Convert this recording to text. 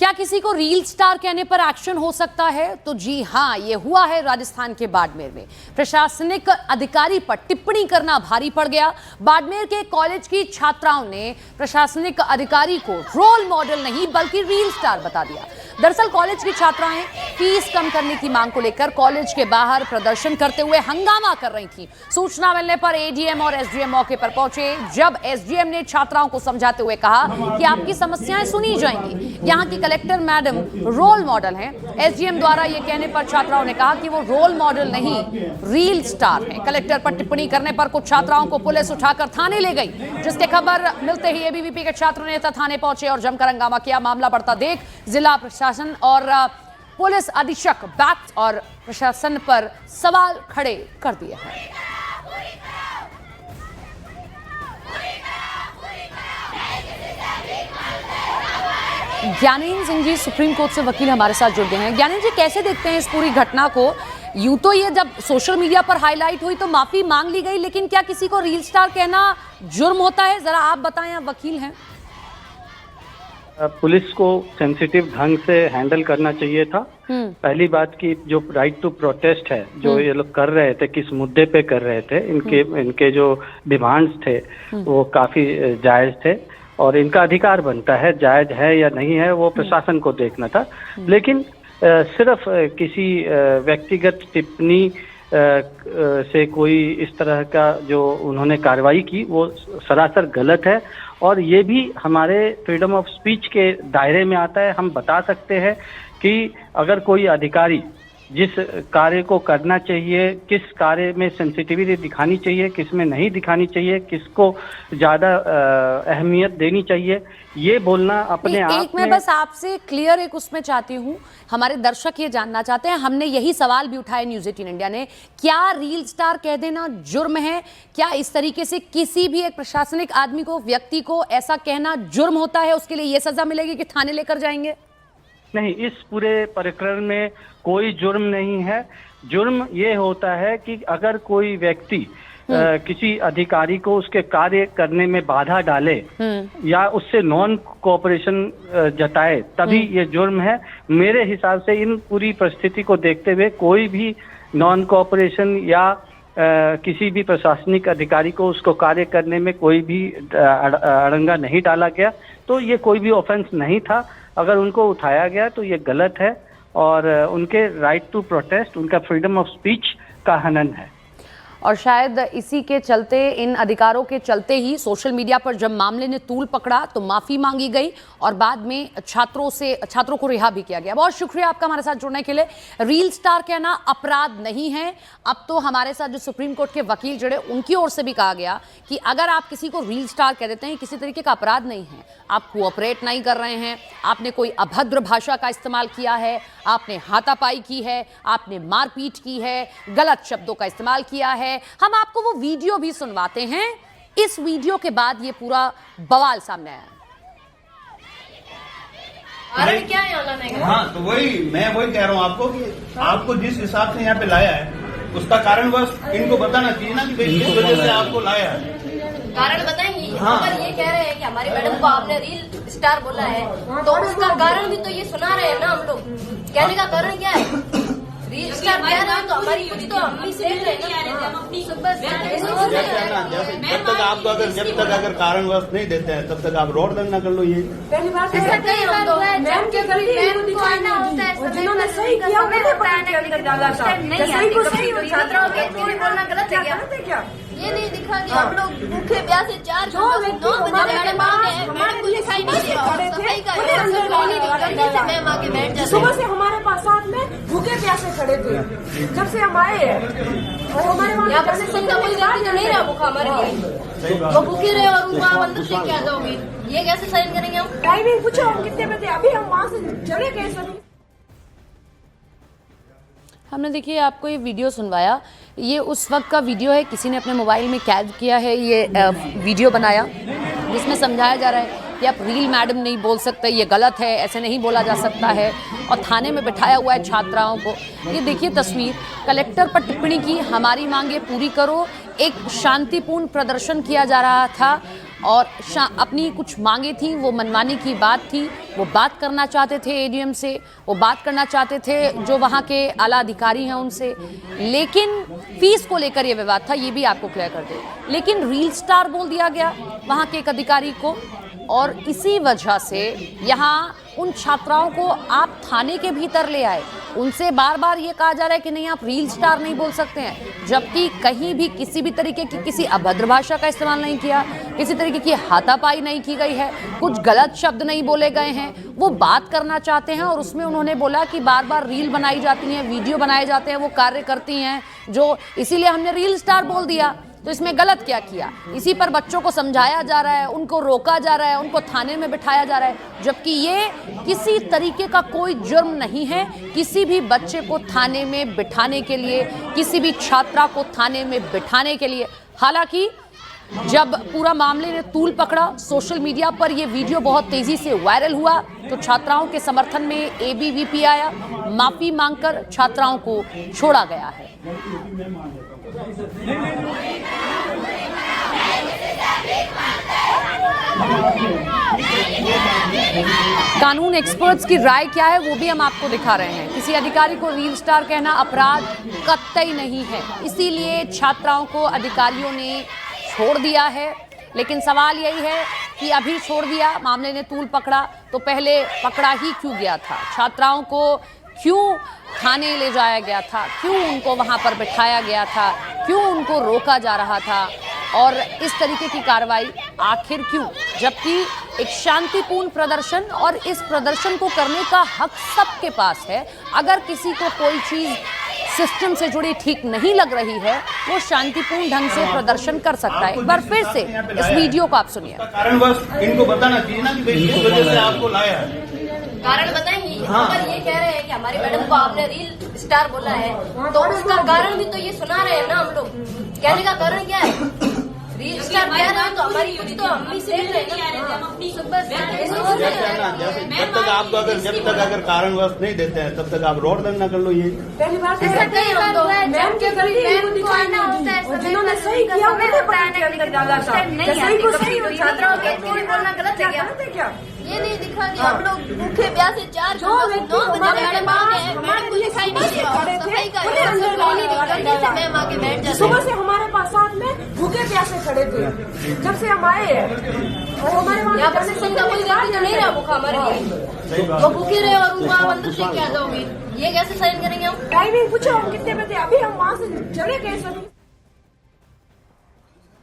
क्या किसी को रील स्टार कहने पर एक्शन हो सकता है? तो जी हां, ये हुआ है राजस्थान के बाड़मेर में। प्रशासनिक अधिकारी पर टिप्पणी करना भारी पड़ गया। बाड़मेर के कॉलेज की छात्राओं ने प्रशासनिक अधिकारी को रोल मॉडल नहीं बल्कि रील स्टार बता दिया। दरअसल कॉलेज की छात्राएं फीस कम करने की मांग को लेकर कॉलेज के बाहर प्रदर्शन करते हुए हंगामा कर रही थी। सूचना मिलने पर एडीएम और एसडीएम मौके पर पहुंचे। जब एसडीएम ने छात्राओं को समझाते हुए कहा कि आपकी समस्याएं सुनी जाएंगी, यहाँ की कलेक्टर मैडम रोल मॉडल हैं। एसडीएम द्वारा ये कहने पर छात्राओं ने कहा कि वो रोल मॉडल नहीं रील स्टार हैं। कलेक्टर पर टिप्पणी करने पर कुछ छात्राओं को पुलिस उठाकर थाने ले गई, जिसकी खबर मिलते ही एबीवीपी के छात्र नेता थाने पहुंचे और जमकर हंगामा किया। मामला बढ़ता देख जिला प्रशासन और पुलिस अधीक्षक बैक्ट और प्रशासन पर सवाल खड़े कर दिए हैं। ज्ञानेंद्र सिंह जी सुप्रीम कोर्ट से वकील हमारे साथ जुड़ गए हैं। ज्ञानेंद्र जी, कैसे देखते हैं इस पूरी घटना को? यूं तो ये जब सोशल मीडिया पर हाईलाइट हुई तो माफी मांग ली गई, लेकिन क्या किसी को रील स्टार कहना जुर्म होता है? जरा आप बताएं, आप वकील हैं। पुलिस को सेंसिटिव ढंग से हैंडल करना चाहिए था। पहली बात की जो राइट टू प्रोटेस्ट है, जो ये लोग कर रहे थे, किस मुद्दे पे कर रहे थे, इनके जो डिमांड्स थे वो काफी जायज थे और इनका अधिकार बनता है। जायज है या नहीं है वो प्रशासन को देखना था, लेकिन सिर्फ किसी व्यक्तिगत टिप्पणी से कोई इस तरह का जो उन्होंने कार्रवाई की वो सरासर गलत है और ये भी हमारे फ्रीडम ऑफ स्पीच के दायरे में आता है। हम बता सकते हैं कि अगर कोई अधिकारी जिस कार्य को करना चाहिए, किस कार्य में सेंसिटिविटी दिखानी चाहिए, किस में नहीं दिखानी चाहिए, किसको ज्यादा अहमियत देनी चाहिए, ये बोलना अपने आप में। एक मैं बस आपसे क्लियर एक उसमें चाहती हूँ, हमारे दर्शक ये जानना चाहते हैं, हमने यही सवाल भी उठाया न्यूज़ 18 इंडिया ने, क्या रील स्टार कह देना जुर्म है? क्या इस तरीके से किसी भी एक प्रशासनिक आदमी को, व्यक्ति को ऐसा कहना जुर्म होता है? उसके लिए ये सजा मिलेगी कि थाने लेकर जाएंगे? नहीं, इस पूरे प्रकरण में कोई जुर्म नहीं है। जुर्म ये होता है कि अगर कोई व्यक्ति किसी अधिकारी को उसके कार्य करने में बाधा डाले या उससे नॉन कोऑपरेशन जताए, तभी ये जुर्म है। मेरे हिसाब से इन पूरी परिस्थिति को देखते हुए कोई भी नॉन कोऑपरेशन या किसी भी प्रशासनिक अधिकारी को उसको कार्य करने में कोई भी अड़ंगा नहीं डाला गया, तो ये कोई भी ऑफेंस नहीं था। अगर उनको उठाया गया तो ये गलत है और उनके राइट टू प्रोटेस्ट, उनका फ्रीडम ऑफ स्पीच का हनन है। और शायद इसी के चलते, इन अधिकारों के चलते ही सोशल मीडिया पर जब मामले ने तूल पकड़ा तो माफ़ी मांगी गई और बाद में छात्रों को रिहा भी किया गया। बहुत शुक्रिया आपका हमारे साथ जुड़ने के लिए। रील स्टार कहना अपराध नहीं है। अब तो हमारे साथ जो सुप्रीम कोर्ट के वकील जुड़े, उनकी ओर से भी कहा गया कि अगर आप किसी को रील स्टार कह देते हैं, किसी तरीके का अपराध नहीं है। आप कोऑपरेट नहीं कर रहे हैं, आपने कोई अभद्र भाषा का इस्तेमाल किया है, आपने हाथापाई की है, आपने मारपीट की है, गलत शब्दों का इस्तेमाल किया है। हम आपको वो वीडियो भी सुनवाते हैं। इस वीडियो के बाद ये पूरा बवाल सामने आया। कारण क्या है? हाँ, तो मैं वही कह रहा हूँ आपको कि आपको जिस हिसाब से यहाँ पे लाया है उसका कारण बस इनको बताना चाहिए ना कि भाई किस वजह से आपको लाया है। कारण बताएंगे। हाँ। अगर ये कह रहे हैं कि हमारी मैडम को आपने रील स्टार बोला है, तो उसका कारण भी तो ये सुना रहे हैं ना हम लोग। कहने का कारण क्या है? रील स्टार कह रहे हैं तो हमारी कुछ तो हम ही से मिल रहे हैं। जब तक अगर कारणवश नहीं देते हैं तब तक आप रोड बंद ना कर लो। ये पहली बार मैम के गलती को आना होता है, जिन्होंने सही किया उन्हें डाला था। छात्राओं के बोलना गलत है क्या? ये नहीं दिखा कि हम लोग भूखे प्यासे 4 घंटों सुबह से हमारे पास साथ में भूखे प्यासे खड़े थे। जब से हम आए हैं और हमारे यहाँ पर से कोई गाड़ी तो नहीं रहा भूखा हमारे लिए, वो भूखे रहे और उनको आप अंदर से क्या जाओगे? ये कैसे साइन करेंगे हम? टाइमिंग पूछो हम कितने बजे? अभी हम वहाँ से चले गए सभी। हमने देखिए आपको ये वीडियो सुनवाया, ये उस वक्त का वीडियो है, किसी ने अपने मोबाइल में कैद किया है ये वीडियो बनाया, जिसमें समझाया जा रहा है कि आप रील मैडम नहीं बोल सकते, ये गलत है, ऐसे नहीं बोला जा सकता है। और थाने में बिठाया हुआ है छात्राओं को। ये देखिए तस्वीर, कलेक्टर पर टिप्पणी की, हमारी मांगे पूरी करो। एक शांतिपूर्ण प्रदर्शन किया जा रहा था। और अपनी कुछ मांगे थी, वो मनमानी की बात थी, वो बात करना चाहते थे एडीएम से, वो बात करना चाहते थे जो वहाँ के आला अधिकारी हैं उनसे, लेकिन फीस को लेकर ये विवाद था, ये भी आपको क्लियर कर दे। लेकिन रील स्टार बोल दिया गया वहाँ के एक अधिकारी को, और इसी वजह से यहाँ उन छात्राओं को आप थाने के भीतर ले आए, उनसे बार बार ये कहा जा रहा है कि नहीं आप रील स्टार नहीं बोल सकते हैं, जबकि कहीं भी किसी भी तरीके की किसी अभद्र भाषा का इस्तेमाल नहीं किया, किसी तरीके की हाथापाई नहीं की गई है, कुछ गलत शब्द नहीं बोले गए हैं। वो बात करना चाहते हैं और उसमें उन्होंने बोला कि बार बार रील बनाई जाती हैं, वीडियो बनाए जाते हैं, वो कार्य करती हैं जो, इसीलिए हमने रील स्टार बोल दिया। तो इसमें गलत क्या किया? इसी पर बच्चों को समझाया जा रहा है, उनको रोका जा रहा है, उनको थाने में बिठाया जा रहा है, जबकि ये किसी तरीके का कोई जुर्म नहीं है किसी भी बच्चे को थाने में बिठाने के लिए, किसी भी छात्रा को थाने में बिठाने के लिए। हालांकि जब पूरा मामले ने तूल पकड़ा, सोशल मीडिया पर यह वीडियो बहुत तेजी से वायरल हुआ, तो छात्राओं के समर्थन में एबीवीपी आया, माफी मांगकर छात्राओं को छोड़ा गया है। कानून एक्सपर्ट्स की राय क्या है वो भी हम आपको दिखा रहे हैं। किसी अधिकारी को रील स्टार कहना अपराध कतई नहीं है, इसीलिए छात्राओं को अधिकारियों ने छोड़ दिया है। लेकिन सवाल यही है कि अभी छोड़ दिया, मामले ने तूल पकड़ा, तो पहले पकड़ा ही क्यों गया था? छात्राओं को क्यों थाने ले जाया गया था? क्यों उनको वहां पर बिठाया गया था? क्यों उनको रोका जा रहा था? और इस तरीके की कार्रवाई आखिर क्यों? जबकि एक शांतिपूर्ण प्रदर्शन, और इस प्रदर्शन को करने का हक सबके पास है। अगर किसी को कोई चीज़ सिस्टम से जुड़ी ठीक नहीं लग रही है, वो शांतिपूर्ण ढंग से प्रदर्शन कर सकता है। एक बार फिर से इस वीडियो को आप सुनिए। कारण बस इनको बताना चाहिए ना कि भाई किस वजह से आपको लाया है। कारण बताएंगे। अगर ये कह रहे हैं कि हमारी मैडम को आपने रील स्टार बोला है, तो उसका कारण भी तो ये सुना रहे हैं ना हम लोग। कहने का कारण क्या है? रील स्टार कह रहे हैं तो हमारी कुछ तो हम ही से ले रहे हैं। जब तक आपको अगर कारणवश नहीं देते हैं तब तक आप रोड धरना कर लो। ये पहली बार मैम के जिन्होंने सही किया छात्राओं के बोलना गलत है क्या? ये नहीं दिखा कि हम लोग भूखे प्यासे 4 2 बजे मैडम आए हैं, मैडम को दिखाई नहीं दे रहा, सफाई का मैम आके बैठ जाते। सुबह से हमारे पास साथ में भूखे प्यासे खड़े थे जब से हम आए हैं, और हमारे यहाँ पर सिस्टम का कोई गाड़ी नहीं रहा भूखा हमारे लिए। वो भूखे रहे और उनको आप अंदर से क्या जाओगे? ये कैसे साइन करेंगे हम? टाइमिंग पूछो हम कितने बजे? अभी हम वहाँ से चले गए सभी।